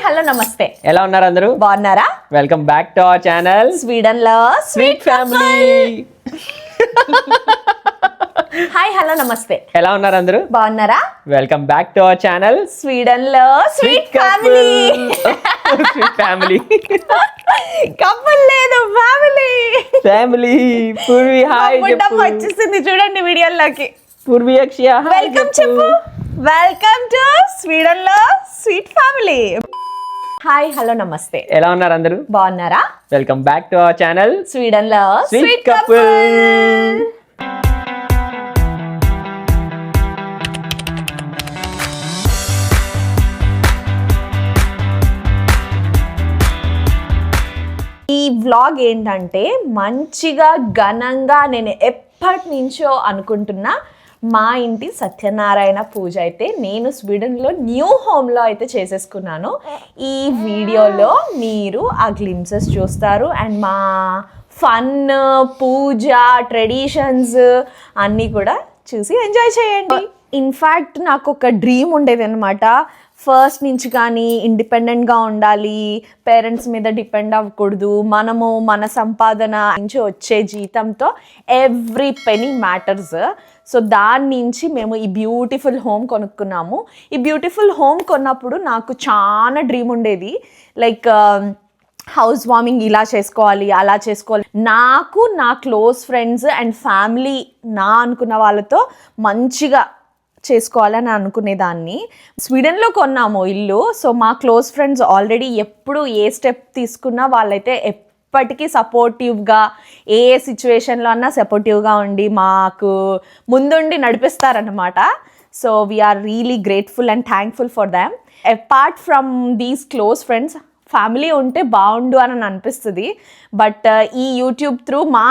Hello నమస్తే. ఎలా ఉన్నారు అందరూ? బాగున్నారా? Welcome back to our channel Sweden లో స్వీట్ ఫ్యామిలీ. హాయ్ హలో నమస్తే. ఎలా ఉన్నారు అందరూ? బాగున్నారా? Welcome back to our channel Sweden లో sweet family. Sweet family couple లేదు, ఫ్యామిలీ. ఫ్యామిలీ. పూర్వి హాయ్ చెప్పు. వచ్చేసింది చూడండి వీడియోలోకి. పూర్వి అక్షయ వెల్కమ్ చెప్పు. వెల్కమ్ టు స్వీడన్ లో స్వీట్ ఫ్యామిలీ. హాయ్ హలో నమస్తే. ఎలా ఉన్నారు అందరూ? బాగున్నారా? Welcome back to our channel Sweden లో స్వీట్ కపుల్. ఈ వ్లాగ్ ఏంటంటే మంచిగా ఘనంగా నేను ఎప్పటి నుంచో అనుకుంటున్నా మా ఇంటి సత్యనారాయణ పూజ అయితే నేను స్వీడన్లో న్యూ హోమ్లో అయితే చేసేసుకున్నాను. ఈ వీడియోలో మీరు ఆ గ్లిమ్సెస్ చూస్తారు అండ్ మా ఫన్, పూజ, ట్రెడిషన్స్ అన్నీ కూడా చూసి ఎంజాయ్ చేయండి. ఇన్ఫ్యాక్ట్ నాకు ఒక డ్రీమ్ ఉండేది అనమాట. ఫస్ట్ నుంచి కానీ ఇండిపెండెంట్గా ఉండాలి, పేరెంట్స్ మీద డిపెండ్ అవ్వకూడదు, మనము మన సంపాదన నుంచి వచ్చే జీతంతో ఎవ్రీ పెనీ మ్యాటర్స్. సో దాని నుంచి మేము ఈ బ్యూటిఫుల్ హోమ్ కొనుక్కున్నాము. ఈ బ్యూటిఫుల్ హోమ్ కొన్నప్పుడు నాకు చాలా డ్రీమ్ ఉండేది, లైక్ హౌస్ వార్మింగ్ ఇలా చేసుకోవాలి, అలా చేసుకోవాలి. నాకు నా క్లోజ్ ఫ్రెండ్స్ అండ్ ఫ్యామిలీ నా అనుకున్న వాళ్ళతో మంచిగా చేసుకోవాలని అనుకునేదాన్ని. స్వీడన్లో కొన్నాము ఇల్లు. సో మా క్లోజ్ ఫ్రెండ్స్ ఆల్రెడీ ఎప్పుడు ఏ స్టెప్ తీసుకున్నా వాళ్ళైతే ఎప్పటికీ సపోర్టివ్గా, ఏ సిచ్యువేషన్లో అన్నా సపోర్టివ్గా ఉండి మాకు ముందుండి నడిపిస్తారనమాట. So we are really grateful and thankful for them. Apart from these close friends, family ఉంటే బాగుండు అని అనిపిస్తుంది. బట్ ఈ యూట్యూబ్ త్రూ మా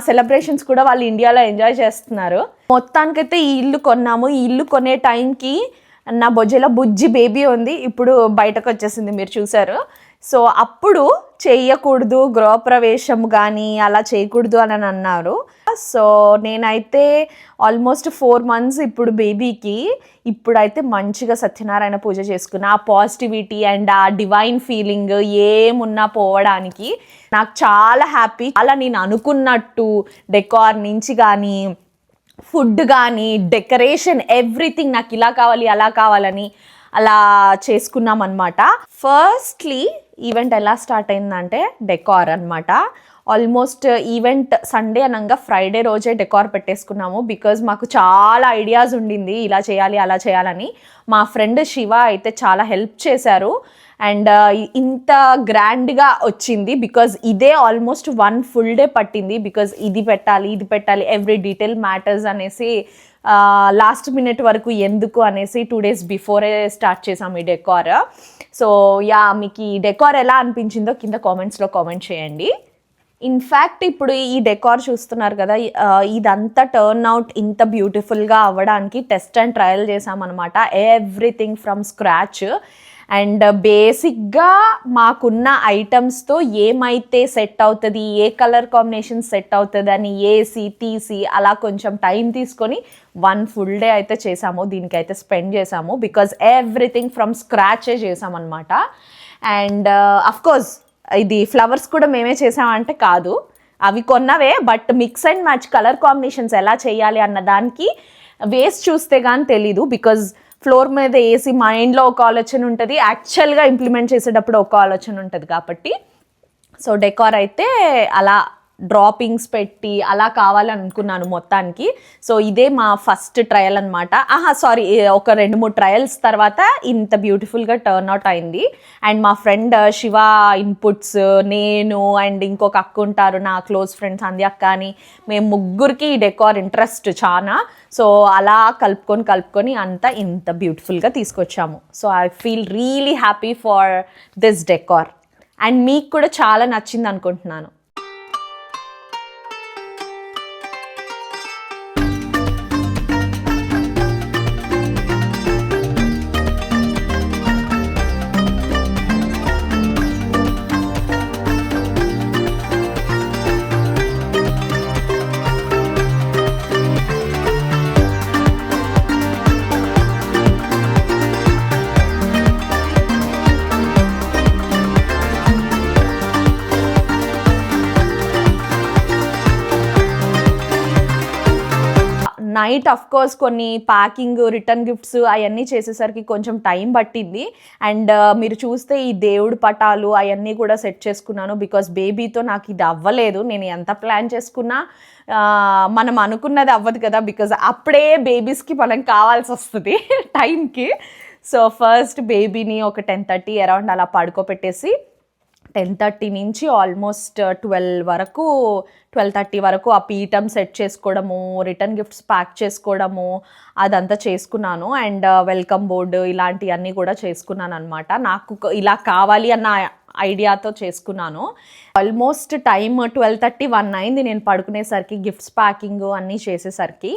సెలబ్రేషన్స్ కూడా వాళ్ళు ఇండియాలో ఎంజాయ్ చేస్తున్నారు. మొత్తానికైతే ఈ ఇల్లు కొన్నాము. ఈ ఇల్లు కొనే టైంకి నా బొజ్జలో బుజ్జి బేబీ ఉంది, ఇప్పుడు బయటకు వచ్చేసింది, మీరు చూసారు. సో అప్పుడు చేయకూడదు, గృహప్రవేశం కానీ అలా చేయకూడదు అని అన్నారు. సో నేనైతే ఆల్మోస్ట్ 4 months ఇప్పుడు బేబీకి. ఇప్పుడైతే మంచిగా సత్యనారాయణ పూజ చేసుకున్నా. ఆ పాజిటివిటీ అండ్ ఆ డివైన్ ఫీలింగ్ ఏమున్నా పోవడానికి నాకు చాలా హ్యాపీ. అలా నేను అనుకున్నట్టు డెకార్ నుంచి కానీ, ఫుడ్ కానీ, డెకరేషన్, ఎవ్రీథింగ్ నాకు ఇలా కావాలి అలా కావాలని అలా చేసుకున్నాం అనమాట. ఫస్ట్లీ ఈవెంట్ ఎలా స్టార్ట్ అయిందంటే డెకార్ అనమాట. ఆల్మోస్ట్ ఈవెంట్ సండే అనగా ఫ్రైడే రోజే డెకార్ పెట్టేసుకున్నాము. బికాజ్ మాకు చాలా ఐడియాస్ ఉండింది, ఇలా చేయాలి అలా చేయాలని. మా ఫ్రెండ్ శివ అయితే చాలా హెల్ప్ చేశారు అండ్ ఇంత గ్రాండ్గా వచ్చింది. బికాజ్ ఇదే ఆల్మోస్ట్ 1 full day పట్టింది. బికాజ్ ఇది పెట్టాలి, ఇది పెట్టాలి, ఎవ్రీ డీటెయిల్ మ్యాటర్స్ అనేసి లాస్ట్ మినిట్ వరకు ఎందుకు అనేసి 2 days బిఫోరే స్టార్ట్ చేసాం ఈ డెకార్. సో యా, మీకు ఈ డెకార్ ఎలా అనిపించిందో కింద కామెంట్స్లో కామెంట్ చేయండి. ఇన్ఫ్యాక్ట్ ఇప్పుడు ఈ డెకార్ చూస్తున్నారు కదా, ఇదంతా టర్న్ అవుట్ ఇంత బ్యూటిఫుల్గా అవ్వడానికి టెస్ట్ అండ్ ట్రయల్ చేసామన్నమాట. Everything from scratch. అండ్ బేసిక్గా మాకున్న ఐటమ్స్తో ఏమైతే సెట్ అవుతుంది, ఏ కలర్ కాంబినేషన్ సెట్ అవుతుంది అని ఏసి తీసి అలా కొంచెం టైం తీసుకొని 1 full day అయితే చేసాము. దీనికైతే స్పెండ్ చేసాము. బికాజ్ ఎవ్రీథింగ్ ఫ్రమ్ స్క్రాచే చేసామన్నమాట. అండ్ అఫ్కోర్స్ ఇది ఫ్లవర్స్ కూడా మేమే చేసామంటే కాదు, అవి కొన్నవే. But mix and match colour combinations ఎలా చేయాలి అన్న దానికి వేస్ట్ చూస్తే కానీ తెలీదు. బికాజ్ ఫ్లోర్ మీద వేసి మైండ్లో ఒక ఆలోచన ఉంటుంది, యాక్చువల్గా ఇంప్లిమెంట్ చేసేటప్పుడు ఒక ఆలోచన ఉంటుంది కాబట్టి. సో డెకార్ అయితే అలా డ్రాపింగ్స్ పెట్టి అలా కావాలని అనుకున్నాను మొత్తానికి. సో ఇదే మా ఫస్ట్ ట్రయల్ అనమాట. సారీ, ఒక 2-3 ట్రయల్స్ తర్వాత ఇంత బ్యూటిఫుల్గా టర్న్ అవుట్ అయింది. అండ్ మా ఫ్రెండ్ శివ ఇన్పుట్స్, నేను అండ్ ఇంకొక అక్క ఉంటారు నా క్లోజ్ ఫ్రెండ్స్ అంది అక్క అని, మేము ముగ్గురికి ఈ డెకార్ ఇంట్రెస్ట్ చాలా. సో అలా కలుపుకొని అంతా ఇంత బ్యూటిఫుల్గా తీసుకొచ్చాము. So I feel really happy for this decor. And మీకు కూడా చాలా నచ్చింది అనుకుంటున్నాను. నైట్ అఫ్ కోర్స్ కొన్ని ప్యాకింగ్ రిటర్న్ గిఫ్ట్స్ అవన్నీ చేసేసరికి కొంచెం టైం పట్టింది. అండ్ మీరు చూస్తే ఈ దేవుడి పటాలు అవన్నీ కూడా సెట్ చేసుకున్నాను. బికాస్ బేబీతో నాకు ఇది అవ్వలేదు. నేను ఎంత ప్లాన్ చేసుకున్నా మనం అనుకున్నది అవ్వదు కదా, బికాజ్ అప్పుడే బేబీస్కి మనం కావాల్సి వస్తుంది టైంకి. సో ఫస్ట్ బేబీని ఒక 10:30 అరౌండ్ అలా పడుకోబెట్టేసి 10:30 నుంచి ఆల్మోస్ట్ 12:30 వరకు ఆ పీఠం సెట్ చేసుకోవడము, రిటర్న్ గిఫ్ట్స్ ప్యాక్ చేసుకోవడము అదంతా చేసుకున్నాను. అండ్ వెల్కమ్ బోర్డు ఇలాంటివన్నీ కూడా చేసుకున్నాను అనమాట. నాకు ఇలా కావాలి అన్న ఐడియాతో చేసుకున్నాను. ఆల్మోస్ట్ టైం 12:30-1 అయింది నేను పడుకునేసరికి, గిఫ్ట్స్ ప్యాకింగ్ అన్నీ చేసేసరికి.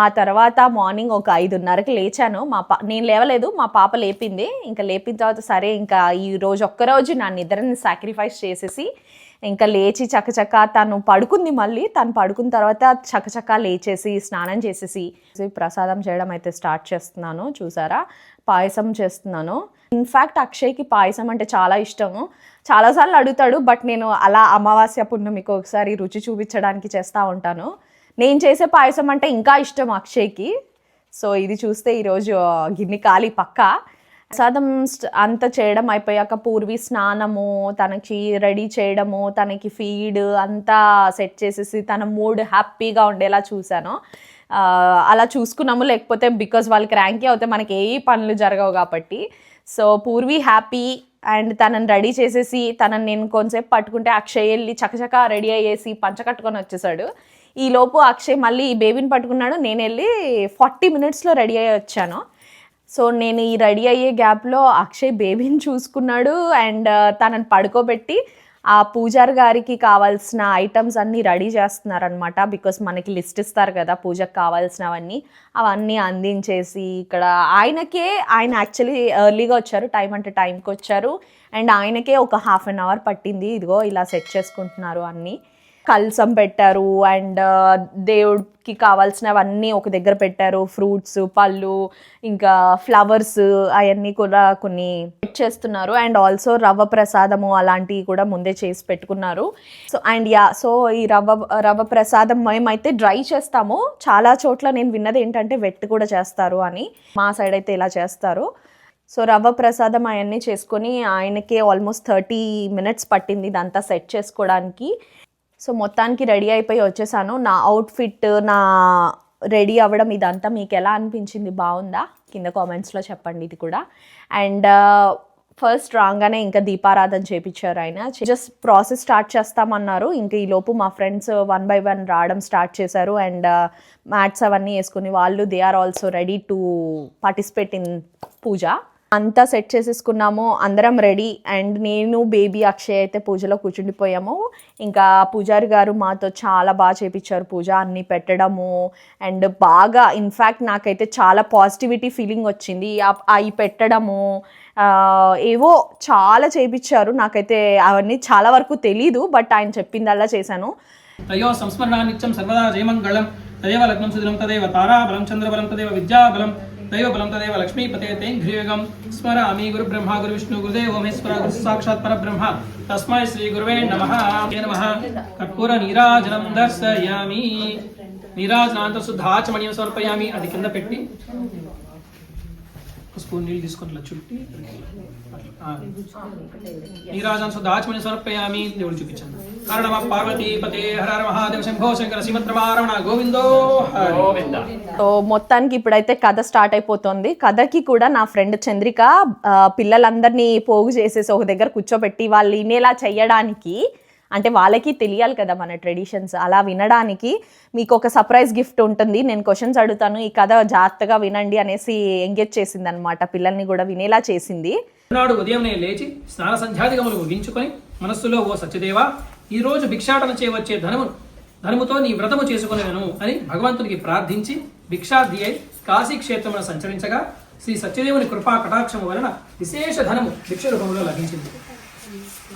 ఆ తర్వాత మార్నింగ్ ఒక 5:30కి లేచాను. నేను లేవలేదు, మా పాప లేపింది. ఇంకా లేపిన తర్వాత సరే ఇంకా ఈరోజు ఒక్కరోజు నా నిద్రని సాక్రిఫైస్ చేసేసి ఇంకా లేచి చకచక తను పడుకుంది. మళ్ళీ తను పడుకున్న తర్వాత చకచక లేచేసి స్నానం చేసేసి ప్రసాదం చేయడం అయితే స్టార్ట్ చేస్తున్నాను. చూసారా, పాయసం చేస్తున్నాను. ఇన్ఫ్యాక్ట్ అక్షయ్కి పాయసం అంటే చాలా ఇష్టము. చాలాసార్లు అడుగుతాడు, బట్ నేను అలా అమావాస్య పుణ్యమికి ఒకసారి రుచి చూపించడానికి చేస్తూ ఉంటాను. నేను చేసే పాయసం అంటే ఇంకా ఇష్టం అక్షయ్కి. సో ఇది చూస్తే ఈరోజు గిన్నె ఖాళీ పక్కా. ప్రసాదం అంతా చేయడం అయిపోయాక పూర్వి స్నానము, తనకి రెడీ చేయడము, తనకి ఫీడ్ అంతా సెట్ చేసేసి తన మూడ్ హ్యాపీగా ఉండేలా చూశాను. అలా చూసుకున్నాము, లేకపోతే బికాజ్ వాళ్ళకి ర్యాంకీ అవుతే మనకి ఏ పనులు జరగవు కాబట్టి. సో పూర్వి హ్యాపీ అండ్ తనని రెడీ చేసేసి తనని నేను కొంతసేపు పట్టుకుంటే అక్షయ్ వెళ్ళి చకచక రెడీ అయ్యేసి పంచ కట్టుకొని వచ్చేసాడు. ఈలోపు అక్షయ్ మళ్ళీ ఈ బేబీని పట్టుకున్నాడు. నేను వెళ్ళి 40 minutesలో రెడీ అయ్యి వచ్చాను. సో నేను ఈ రెడీ అయ్యే గ్యాప్లో అక్షయ్ బేబీని చూసుకున్నాడు అండ్ తనని పడుకోబెట్టి ఆ పూజారి గారికి కావాల్సిన ఐటమ్స్ అన్నీ రెడీ చేస్తున్నారనమాట. బికాస్ మనకి లిస్ట్ ఇస్తారు కదా పూజకు కావాల్సినవన్నీ, అవన్నీ అందించేసి ఇక్కడ ఆయన యాక్చువల్లీ ఎర్లీగా వచ్చారు, టైం అంటే టైంకి వచ్చారు. అండ్ ఆయనకే ఒక 1/2 hour పట్టింది. ఇదిగో ఇలా సెట్ చేసుకుంటున్నారు అన్నీ. కలసం పెట్టారు అండ్ దేవుడికి కావాల్సినవన్నీ ఒక దగ్గర పెట్టారు. ఫ్రూట్స్, పళ్ళు, ఇంకా ఫ్లవర్స్ అవన్నీ కూడా కొన్ని సెట్ చేస్తున్నారు. అండ్ ఆల్సో రవ్వ ప్రసాదము అలాంటివి కూడా ముందే చేసి పెట్టుకున్నారు. సో అండ్ సో ఈ రవ్వ ప్రసాదం మేమైతే డ్రై చేస్తాము. చాలా చోట్ల నేను విన్నది ఏంటంటే వెట్ కూడా చేస్తారు అని. మా సైడ్ అయితే ఇలా చేస్తారు. సో రవ్వ ప్రసాదం అవన్నీ చేసుకొని ఆయనకే ఆల్మోస్ట్ 30 minutes పట్టింది ఇదంతా సెట్ చేసుకోవడానికి. సో మొత్తానికి రెడీ అయిపోయి వచ్చేసాను. నా అవుట్ఫిట్, నా రెడీ అవ్వడం ఇదంతా మీకు ఎలా అనిపించింది, బాగుందా? కింద కామెంట్స్లో చెప్పండి ఇది కూడా. అండ్ ఫస్ట్ రాగానే ఇంకా దీపారాధన చేయించారు ఆయన. జస్ట్ ప్రాసెస్ స్టార్ట్ చేస్తామన్నారు. ఇంకా ఈలోపు మా ఫ్రెండ్స్ 1 by 1 రావడం స్టార్ట్ చేశారు. అండ్ మ్యాట్స్ అవన్నీ వేసుకుని వాళ్ళు they are also ready to participate in puja. అంతా సెట్ చేసేసుకున్నాము, అందరం రెడీ. అండ్ నేను బేబీ అక్షయ్ అయితే పూజలో కూర్చుండిపోయాము. ఇంకా పూజారి గారు మాతో చాలా బాగా చేయించారు పూజ, అన్నీ పెట్టడము. అండ్ బాగా ఇన్ఫ్యాక్ట్ నాకైతే చాలా పాజిటివిటీ ఫీలింగ్ వచ్చింది. అవి పెట్టడము ఏవో చాలా చేయించారు. నాకైతే అవన్నీ చాలా వరకు తెలీదు, బట్ ఆయన చెప్పిందల్లా చేశాను. తయో సంస్మరణ నిత్యం సర్వదా జయమంగళం. తదేవ లగ్నం సుదినం తదేవ తారాబలం చంద్రబలం తదేవ విద్యాబలం దైవబలం తదేవ లక్ష్మీపతే తేంఘ్రియోగం స్మరామి గురు బ్రహ్మ గురు విష్ణు గురుదేవ మహేశ్వర గురు సాక్షాత్ పరబ్రహ్మ తస్మై శ్రీ గురువే నమః. కర్పూర నీరాజనం దర్శయామి. నీరాజనాంత శుద్ధాచమణ్యం సమర్పయామి. అది కింద పెట్టి స్పూన్ నీళ్ళు తీసుకొని ఇలా చుట్టి నీరాజనం శుద్ధాచమణ్యం సమర్పయామి. దేవుడు చూపించాను. కారణమ పార్వతీ పతే హర హర మహాదేవ శంభో శంకర శ్రీమద్రమారమణ గోవిందో గోవింద. సో మొత్తానికి ఇప్పుడైతే కథ స్టార్ట్ అయిపోతుంది. కథకి కూడా నా ఫ్రెండ్ చంద్రిక పిల్లలందరినీ పోగు చేసేసి ఒక దగ్గర కూర్చోబెట్టి వాళ్ళు వినేలా చెయ్యడానికి, అంటే వాళ్ళకి తెలియాలి కదా మన ట్రెడిషన్స్, అలా వినడానికి మీకు ఒక సర్ప్రైజ్ గిఫ్ట్ ఉంటుంది. నేను క్వశ్చన్స్ అడుగుతాను, ఈ కథ జాగ్రత్తగా వినండి అనేసి ఎంగేజ్ చేసింది అనమాట. పిల్లల్ని కూడా వినేలా చేసింది. నాడు ఉదయం లేచి స్నాన సంధ్యాదిగములు ముగించుకొని మనస్సులో, ఓ సత్యదేవా, ఈ రోజు భిక్షాటన చేయవచ్చే ధనముతో నీ వ్రతము చేసుకునేను అని భగవంతునికి ప్రార్థించి భిక్షార్థి అయి కాశీ క్షేత్రమును సంచరించగా శ్రీ సత్యదేవుని కృపా కటాక్షము వలన విశేష ధనము భిక్ష రూపంలో లభించింది.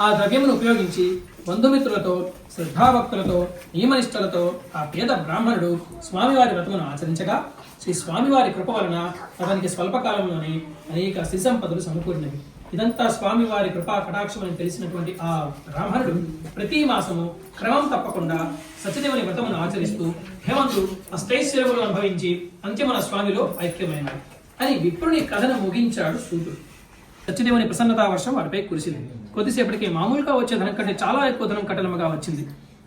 ఆ ద్రవ్యమును ఉపయోగించి బంధుమిత్రులతో, శ్రద్ధాభక్తులతో, నియమనిష్టలతో ఆ పేద బ్రాహ్మణుడు స్వామివారి వ్రతమును ఆచరించగా శ్రీ స్వామివారి కృప వలన అతనికి స్వల్పకాలంలోనే అనేక సిరి సంపదలు సమకూరినవి. ఇదంతా స్వామి వారి కృపా కటాక్షం అని తెలిసినటువంటి ఆ బ్రాహ్మణుడు ప్రతి మాసము క్రమం తప్పకుండా సత్యదేవుని వ్రతమును ఆచరిస్తూ హేమంతు అష్టైశ్వర్యములు అనుభవించి అంత్యమున స్వామిలో ఐక్యమైనాడు అని విప్రుని కథను ముగించాడు సూతుడు. సత్యదేవుని ప్రసన్నతా వర్షం వారిపై కురిసింది. కొద్దిసేపటికి మామూలుగా వచ్చే ధనం కంటే చాలా ఎక్కువ ధనం కట్టలముగా వచ్చింది.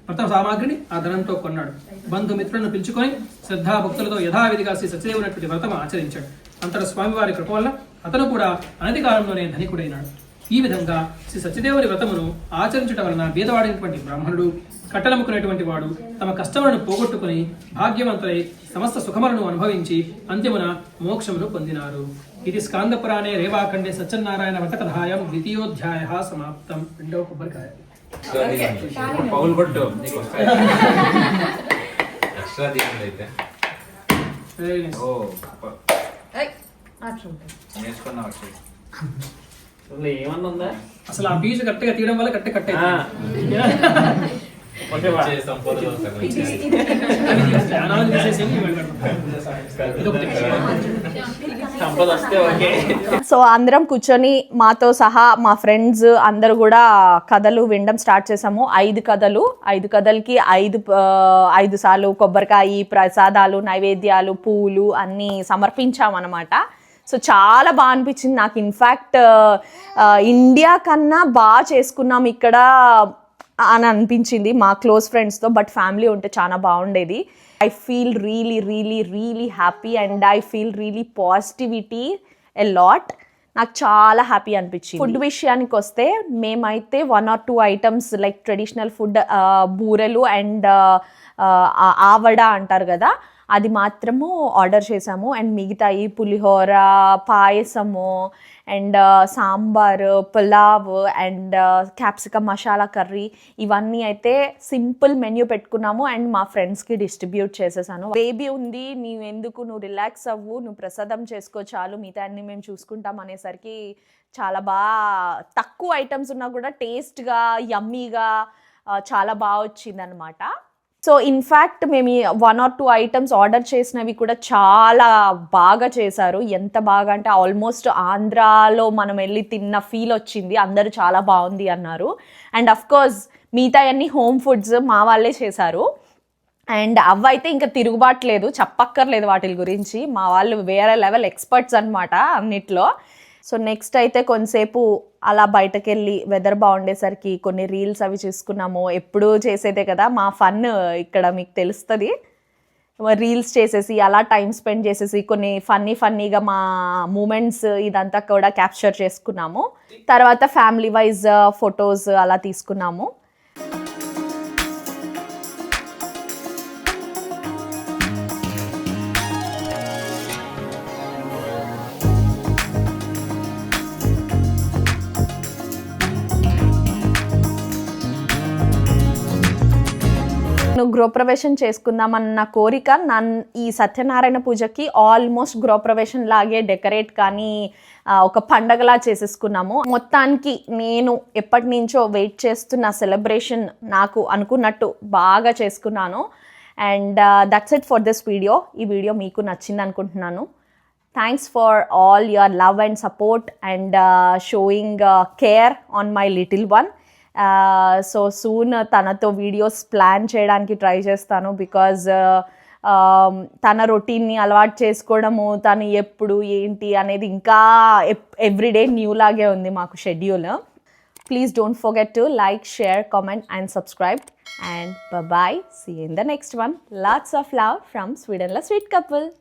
వ్రత సామాగ్రిని ఆ ధనంతో కొన్నాడు. బంధుమిత్రులను పిలుచుకొని శ్రద్ధాభక్తులతో యథావిధిగా శ్రీ సత్యదేవునటువంటి వ్రతం ఆచరించాడు. అంతట స్వామివారి కృప వల్ల అతను కూడా అనతి కాలంలోనే ధనికుడైనాడు. ఈ విధంగా శ్రీ సత్యదేవుని వ్రతమును ఆచరించడం వలన బీదవాడైనటువంటి బ్రాహ్మణుడు, కట్టలముకునేటువంటి వాడు తమ కష్టములను పోగొట్టుకుని భాగ్యవంతులై సమస్త సుఖములను అనుభవించి అంత్యమున మోక్షమును పొందినారు. ఇది స్కాంద పురాణే రేవాఖండే సత్యనారాయణ వ్రతకథాయం ద్వితీయోధ్యాయ సమాప్తం. రెండవ కొబ్బరికాయ. పౌల్ కొట్టు నీకు వస్తాయి ఎక్స్ట్రా తీయండి అయితే. Very nice. ఓ నేర్చుకున్నా వచ్చి ఏమన్నా ఉందా? అసలు ఆ పీచు కరెక్ట్ గా తీయడం వల్ల కరెక్ట్ వచ్చే సంపదలో సగం ఇచ్చేసి. సంపద వస్తే ఓకే. సో అందరం కూర్చొని మాతో సహా మా ఫ్రెండ్స్ అందరూ కూడా కథలు వినడం స్టార్ట్ చేసాము. 5 కథలు, 5 కథలకి 5 సార్లు కొబ్బరికాయ, ప్రసాదాలు, నైవేద్యాలు, పూలు అన్నీ సమర్పించామన్నమాట. సో చాలా బాగా అనిపించింది నాకు. ఇన్ఫ్యాక్ట్ ఇండియా కన్నా బాగా చేసుకున్నాం ఇక్కడ అని అనిపించింది మా క్లోజ్ ఫ్రెండ్స్తో. బట్ ఫ్యామిలీ ఉంటే చాలా బాగుండేది. I feel really happy and I feel really positivity a lot. నాకు చాలా హ్యాపీ అనిపించింది. ఫుడ్ విషయానికి వస్తే మేమైతే 1 or 2 items like traditional food, బూరెలు అండ్ ఆవడ అంటారు కదా, అది మాత్రము ఆర్డర్ చేసాము. అండ్ మిగతాయి pulihora, payasam and sambar, pulao and capsicum masala curry, ఇవన్నీ అయితే సింపుల్ మెన్యూ పెట్టుకున్నాము అండ్ మా ఫ్రెండ్స్కి డిస్ట్రిబ్యూట్ చేసేసాను. బేబీ ఉంది, నువ్వు రిలాక్స్ అవ్వు, నువ్వు ప్రసాదం చేసుకో చాలు, మిగతా అన్ని మేము చూసుకుంటాం అనేసరికి చాలా బాగా తక్కువ ఐటమ్స్ ఉన్నా కూడా టేస్ట్గా, యమ్మీగా చాలా బాగా వచ్చిందనమాట. సో ఇన్ఫ్యాక్ట్ మేము 1 or 2 ఐటమ్స్ ఆర్డర్ చేసినవి కూడా చాలా బాగా చేశారు. ఎంత బాగా అంటే ఆల్మోస్ట్ ఆంధ్రాలో మనం వెళ్ళి తిన్న ఫీల్ వచ్చింది. అందరూ చాలా బాగుంది అన్నారు. అండ్ అఫ్ కోర్స్ మిగతా అన్ని హోమ్ ఫుడ్స్ మా వాళ్ళే చేశారు. అండ్ అవైతే ఇంకా తిరుగుబాట్లేదు, చెప్పక్కర్లేదు వాటి గురించి. మా వాళ్ళు వేరే లెవెల్ ఎక్స్పర్ట్స్ అనమాట అన్నిట్లో. సో నెక్స్ట్ అయితే కొంతసేపు అలా బయటకు వెళ్ళి వెదర్ బాగుండేసరికి కొన్ని రీల్స్ అవి చేసుకున్నాము. ఎప్పుడూ చేసేదే కదా మా ఫన్, ఇక్కడ మీకు తెలుస్తుంది. రీల్స్ చేసేసి అలా టైం స్పెండ్ చేసేసి కొన్ని ఫన్నీగా మా మూమెంట్స్ ఇదంతా కూడా క్యాప్చర్ చేసుకున్నాము. తర్వాత ఫ్యామిలీ వైజ్ ఫొటోస్ అలా తీసుకున్నాము. గృహప్రవేశం చేసుకుందామన్న కోరిక ఈ సత్యనారాయణ పూజకి ఆల్మోస్ట్ గృహప్రవేశం లాగే డెకరేట్ కానీ ఒక పండగలా చేసేసుకున్నాము. మొత్తానికి నేను ఎప్పటి నుంచో వెయిట్ చేస్తున్న సెలబ్రేషన్ నాకు అనుకున్నట్టు బాగా చేసుకున్నాను. And that's it for this video. ఈ వీడియో మీకు నచ్చింది అనుకుంటున్నాను. Thanks for all your love and support and sowing care on my little one. So soon తనతో వీడియోస్ ప్లాన్ చేయడానికి ట్రై చేస్తాను. బికాజ్ తన రొటీన్ని అలవాటు చేసుకోవడము, తను ఎప్పుడు ఏంటి అనేది ఇంకా ఎవ్రీడే న్యూ లాగే ఉంది మాకు schedule. Please don't forget to like, share, comment and subscribe. And bye-bye. See you in the next one. Lots of love from Sweden La Sweet Couple.